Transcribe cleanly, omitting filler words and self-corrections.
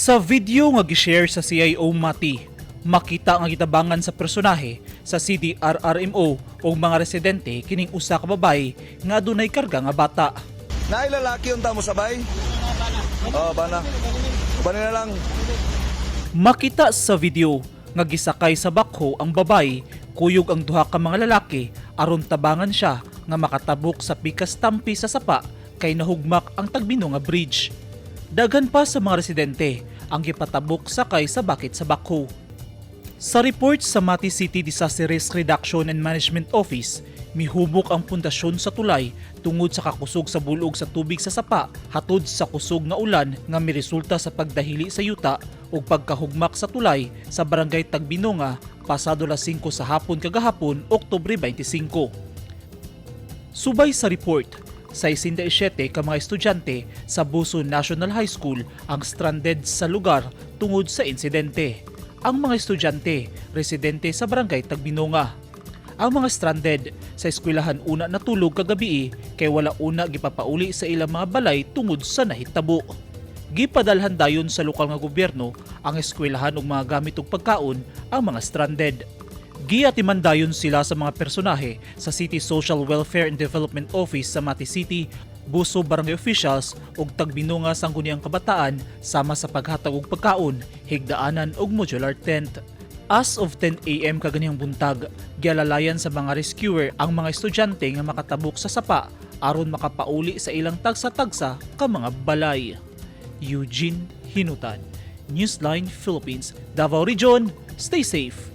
Sa video nga gi-share sa CIO Mati, makita nga gitabangan sa personahe sa CDRRMO o mga residente kining usa ka babay nga adunay karga nga bata. Naay lalaki unta mo sabay? Oh, bana. Bana na lang. Makita sa video nga gisakay sa bakho ang babay, kuyog ang duha ka mga lalaki aron tabangan siya nga makatabok sa pikas tampi sa sapa kay nahugmak ang Tagbino nga bridge. Daghan pa sa mga residente ang gipatabok sakay sa bakit sa bakho. Sa report sa Mati City Disaster Risk Reduction and Management Office, mihubok ang pundasyon sa tulay tungod sa kakusog sa bulog sa tubig sa sapa hatod sa kusog nga ulan nga miresulta sa pagdahili sa yuta ug pagkahugmak sa tulay sa barangay Tagbino nga pasado las 5 sa hapon kagahapon, Oktubre 25. Subay sa report, 67 ka mga estudyante sa Buso National High School ang stranded sa lugar tungod sa insidente. Ang mga estudyante, residente sa barangay Tagbinonga. Ang mga stranded sa eskwelahan una natulog kagabi kay wala una gipapauli sa ilang mga balay tungod sa nahitabo. Gipadalhan dayon sa lokal nga gobyerno ang eskwelahan og mga gamit ug pagkaon ang mga stranded. Giatiman dayon sila sa mga personahe sa City Social Welfare and Development Office sa Mati City, Buso Barangay Officials ug Tagbinonga Sangguniang Kabataan sama sa paghatag og pagkaon, higdaanan ug modular tent. As of 10 AM kaganihang buntag, gialalayan sa mga rescuer ang mga estudyante nga makatabok sa sapa aron makapauli sa ilang tagsa-tagsa ka mga balay. Eugene Hinutan, Newsline Philippines, Davao Region. Stay safe.